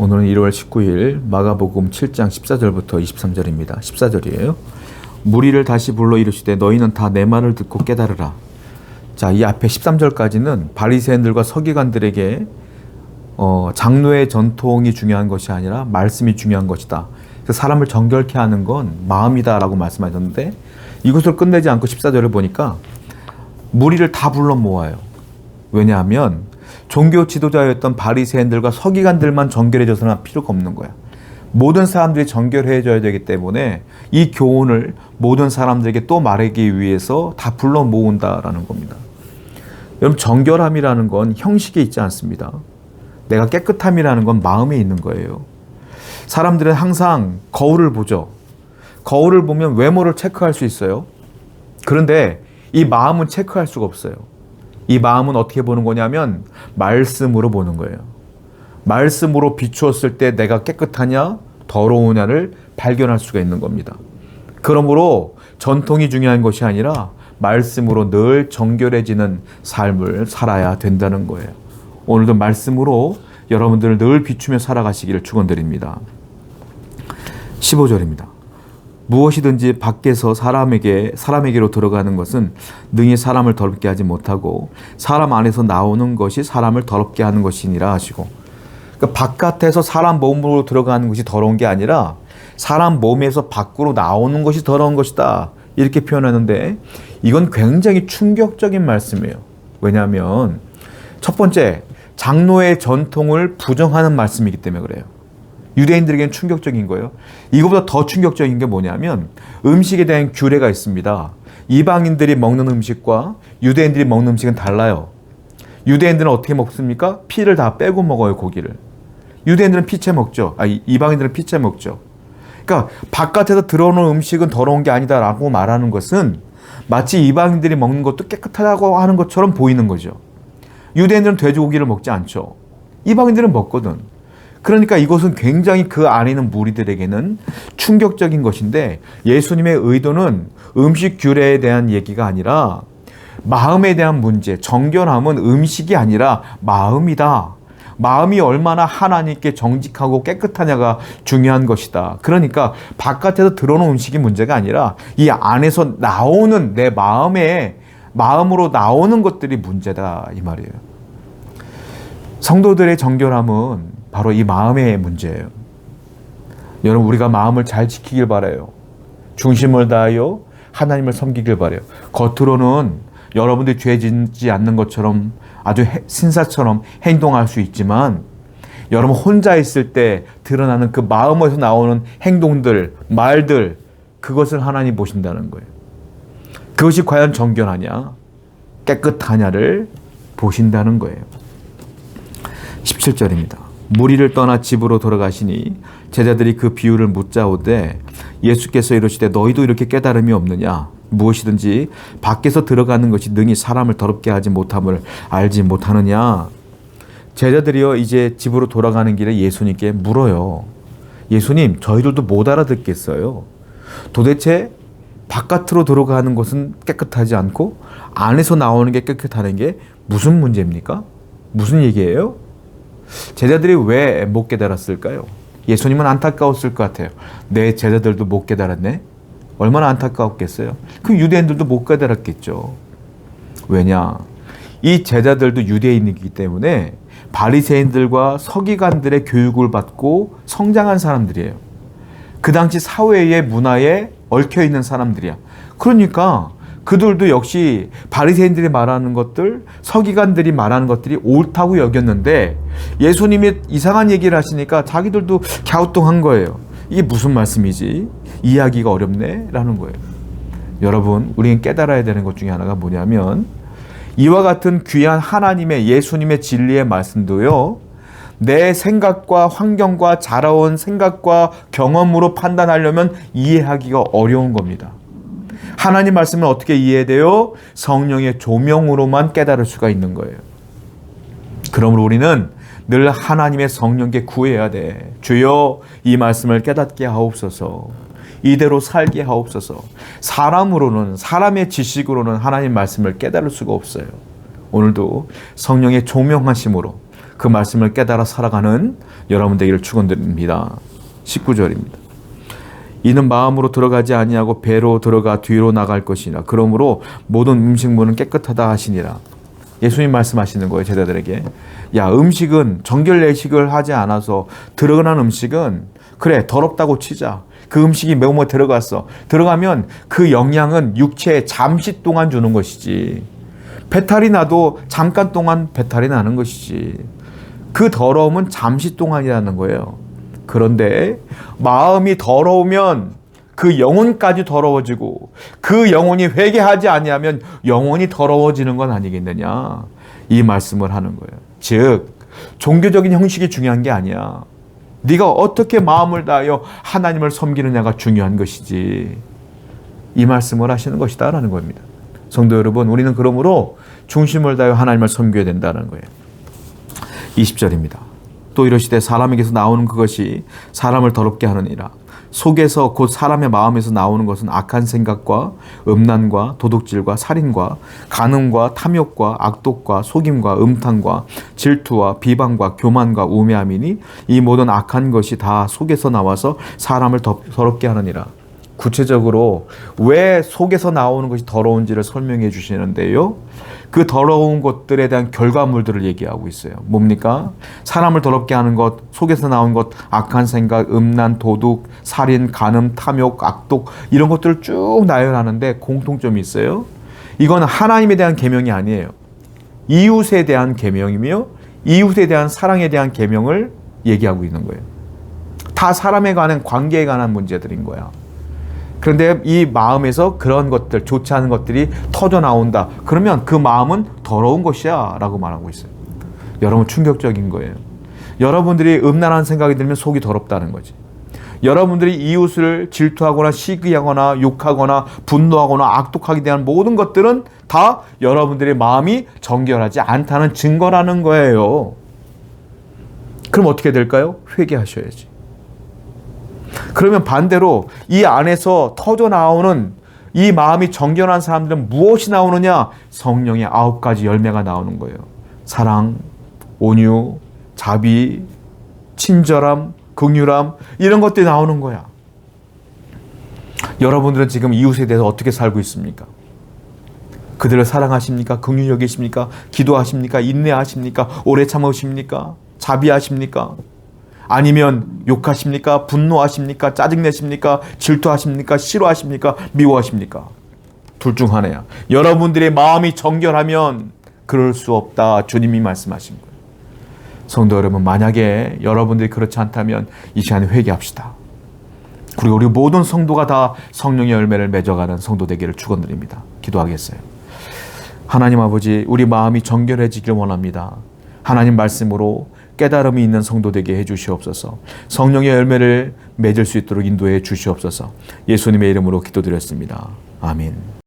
오늘은 1월 19일 마가복음 7장 14절부터 23절입니다. 14절이에요. 무리를 다시 불러 이르시되 너희는 다 내 말을 듣고 깨달으라. 자, 이 앞에 13절까지는 바리새인들과 서기관들에게 장로의 전통이 중요한 것이 아니라 말씀이 중요한 것이다. 그래서 사람을 정결케 하는 건 마음이다라고 말씀하셨는데 이것을 끝내지 않고 14절을 보니까 무리를 다 불러 모아요. 왜냐하면 종교 지도자였던 바리새인들과 서기관들만 정결해져서는 필요가 없는 거야. 모든 사람들이 정결해져야 되기 때문에 이 교훈을 모든 사람들에게 또 말하기 위해서 다 불러 모은다라는 겁니다. 여러분, 정결함이라는 건 형식에 있지 않습니다. 내가 깨끗함이라는 건 마음에 있는 거예요. 사람들은 항상 거울을 보죠. 거울을 보면 외모를 체크할 수 있어요. 그런데 이 마음은 체크할 수가 없어요. 이 마음은 어떻게 보는 거냐면 말씀으로 보는 거예요. 말씀으로 비추었을 때 내가 깨끗하냐 더러우냐를 발견할 수가 있는 겁니다. 그러므로 전통이 중요한 것이 아니라 말씀으로 늘 정결해지는 삶을 살아야 된다는 거예요. 오늘도 말씀으로 여러분들을 늘 비추며 살아가시기를 축원드립니다. 15절입니다. 무엇이든지 밖에서 사람에게로 들어가는 것은 능히 사람을 더럽게 하지 못하고 사람 안에서 나오는 것이 사람을 더럽게 하는 것이니라 하시고, 그러니까 바깥에서 사람 몸으로 들어가는 것이 더러운 게 아니라 사람 몸에서 밖으로 나오는 것이 더러운 것이다, 이렇게 표현하는데 이건 굉장히 충격적인 말씀이에요. 왜냐하면 첫 번째, 장로의 전통을 부정하는 말씀이기 때문에 그래요. 유대인들에게는 충격적인 거예요. 이거보다 더 충격적인 게 뭐냐면 음식에 대한 규례가 있습니다. 이방인들이 먹는 음식과 유대인들이 먹는 음식은 달라요. 유대인들은 어떻게 먹습니까? 피를 다 빼고 먹어요, 고기를. 유대인들은 피채 먹죠. 이방인들은 피채 먹죠. 그러니까 바깥에서 들어오는 음식은 더러운 게 아니다라고 말하는 것은 마치 이방인들이 먹는 것도 깨끗하다고 하는 것처럼 보이는 거죠. 유대인들은 돼지고기를 먹지 않죠. 이방인들은 먹거든. 그러니까 이것은 굉장히 그 안에 있는 무리들에게는 충격적인 것인데, 예수님의 의도는 음식 규례에 대한 얘기가 아니라 마음에 대한 문제, 정결함은 음식이 아니라 마음이다. 마음이 얼마나 하나님께 정직하고 깨끗하냐가 중요한 것이다. 그러니까 바깥에서 들어오는 음식이 문제가 아니라 이 안에서 나오는 내 마음으로 나오는 것들이 문제다, 이 말이에요. 성도들의 정결함은 바로 이 마음의 문제예요. 여러분, 우리가 마음을 잘 지키길 바라요. 중심을 다하여 하나님을 섬기길 바라요. 겉으로는 여러분들이 죄 짓지 않는 것처럼 아주 신사처럼 행동할 수 있지만, 여러분 혼자 있을 때 드러나는 그 마음에서 나오는 행동들, 말들, 그것을 하나님 보신다는 거예요. 그것이 과연 정결하냐, 깨끗하냐를 보신다는 거예요. 17절입니다. 무리를 떠나 집으로 돌아가시니 제자들이 그 비유를 묻자오되 예수께서 이르시되 너희도 이렇게 깨달음이 없느냐? 무엇이든지 밖에서 들어가는 것이 능히 사람을 더럽게 하지 못함을 알지 못하느냐? 제자들이요, 이제 집으로 돌아가는 길에 예수님께 물어요. 예수님, 저희들도 못 알아듣겠어요. 도대체 바깥으로 들어가는 것은 깨끗하지 않고 안에서 나오는 게 깨끗하는 게 무슨 문제입니까? 무슨 얘기예요? 제자들이 왜 못 깨달았을까요? 예수님은 안타까웠을 것 같아요. 내 제자들도 못 깨달았네? 얼마나 안타까웠겠어요? 그 유대인들도 못 깨달았겠죠. 왜냐? 이 제자들도 유대인이기 때문에 바리새인들과 서기관들의 교육을 받고 성장한 사람들이에요. 그 당시 사회의 문화에 얽혀있는 사람들이야. 그러니까 그들도 역시 바리새인들이 말하는 것들, 서기관들이 말하는 것들이 옳다고 여겼는데 예수님이 이상한 얘기를 하시니까 자기들도 갸우뚱한 거예요. 이게 무슨 말씀이지? 이해하기가 어렵네? 라는 거예요. 여러분, 우리는 깨달아야 되는 것 중에 하나가 뭐냐면 이와 같은 귀한 하나님의, 예수님의 진리의 말씀도요, 내 생각과 환경과 자라온 생각과 경험으로 판단하려면 이해하기가 어려운 겁니다. 하나님 말씀은 어떻게 이해해야 돼요? 성령의 조명으로만 깨달을 수가 있는 거예요. 그러므로 우리는 늘 하나님의 성령께 구해야 돼. 주여, 이 말씀을 깨닫게 하옵소서. 이대로 살게 하옵소서. 사람으로는, 사람의 지식으로는 하나님 말씀을 깨달을 수가 없어요. 오늘도 성령의 조명하심으로 그 말씀을 깨달아 살아가는 여러분 되기를 축원드립니다. 19절입니다. 이는 마음으로 들어가지 아니하고 배로 들어가 뒤로 나갈 것이니라. 그러므로 모든 음식물은 깨끗하다 하시니라. 예수님 말씀하시는 거예요, 제자들에게. 야, 음식은 정결례식을 하지 않아서 들어가는 음식은 그래 더럽다고 치자. 그 음식이 매우면 들어갔어. 들어가면 그 영양은 육체에 잠시 동안 주는 것이지. 배탈이 나도 잠깐 동안 배탈이 나는 것이지. 그 더러움은 잠시 동안이라는 거예요. 그런데 마음이 더러우면 그 영혼까지 더러워지고 그 영혼이 회개하지 아니하면 영혼이 더러워지는 건 아니겠느냐. 이 말씀을 하는 거예요. 즉 종교적인 형식이 중요한 게 아니야. 네가 어떻게 마음을 다하여 하나님을 섬기느냐가 중요한 것이지. 이 말씀을 하시는 것이다라는 겁니다. 성도 여러분, 우리는 그러므로 중심을 다하여 하나님을 섬겨야 된다는 거예요. 20절입니다. 또 이러시되 사람에게서 나오는 그것이 사람을 더럽게 하느니라. 속에서 곧 사람의 마음에서 나오는 것은 악한 생각과 음란과 도둑질과 살인과 간음과 탐욕과 악독과 속임과 음탕과 질투와 비방과 교만과 우매함이니 이 모든 악한 것이 다 속에서 나와서 사람을 더럽게 하느니라. 구체적으로 왜 속에서 나오는 것이 더러운지를 설명해 주시는데요. 그 더러운 것들에 대한 결과물들을 얘기하고 있어요. 뭡니까? 사람을 더럽게 하는 것, 속에서 나온 것, 악한 생각, 음란, 도둑, 살인, 간음, 탐욕, 악독 이런 것들을 쭉 나열하는데 공통점이 있어요. 이건 하나님에 대한 계명이 아니에요. 이웃에 대한 계명이며 이웃에 대한 사랑에 대한 계명을 얘기하고 있는 거예요. 다 사람에 관한 관계에 관한 문제들인 거야. 그런데 이 마음에서 그런 것들, 좋지 않은 것들이 터져 나온다. 그러면 그 마음은 더러운 것이야 라고 말하고 있어요. 여러분 충격적인 거예요. 여러분들이 음란한 생각이 들면 속이 더럽다는 거지. 여러분들이 이웃을 질투하거나 시기하거나 욕하거나 분노하거나 악독하게 대한 모든 것들은 다 여러분들의 마음이 정결하지 않다는 증거라는 거예요. 그럼 어떻게 될까요? 회개하셔야지. 그러면 반대로 이 안에서 터져 나오는 이 마음이 정결한 사람들은 무엇이 나오느냐? 성령의 9가지 열매가 나오는 거예요. 사랑, 온유, 자비, 친절함, 긍휼함 이런 것들이 나오는 거야. 여러분들은 지금 이웃에 대해서 어떻게 살고 있습니까? 그들을 사랑하십니까? 긍휼히 여기십니까? 기도하십니까? 인내하십니까? 오래 참으십니까? 자비하십니까? 아니면 욕하십니까? 분노하십니까? 짜증내십니까? 질투하십니까? 싫어하십니까? 미워하십니까? 둘 중 하나야. 여러분들의 마음이 정결하면 그럴 수 없다. 주님이 말씀하신 거예요. 성도 여러분, 만약에 여러분들이 그렇지 않다면 이 시간에 회개합시다. 그리고 우리 모든 성도가 다 성령의 열매를 맺어가는 성도 되기를 축원드립니다. 기도하겠어요. 하나님 아버지, 우리 마음이 정결해지길 원합니다. 하나님 말씀으로 깨달음이 있는 성도 되게 해주시옵소서. 성령의 열매를 맺을 수 있도록 인도해 주시옵소서. 예수님의 이름으로 기도드렸습니다. 아멘.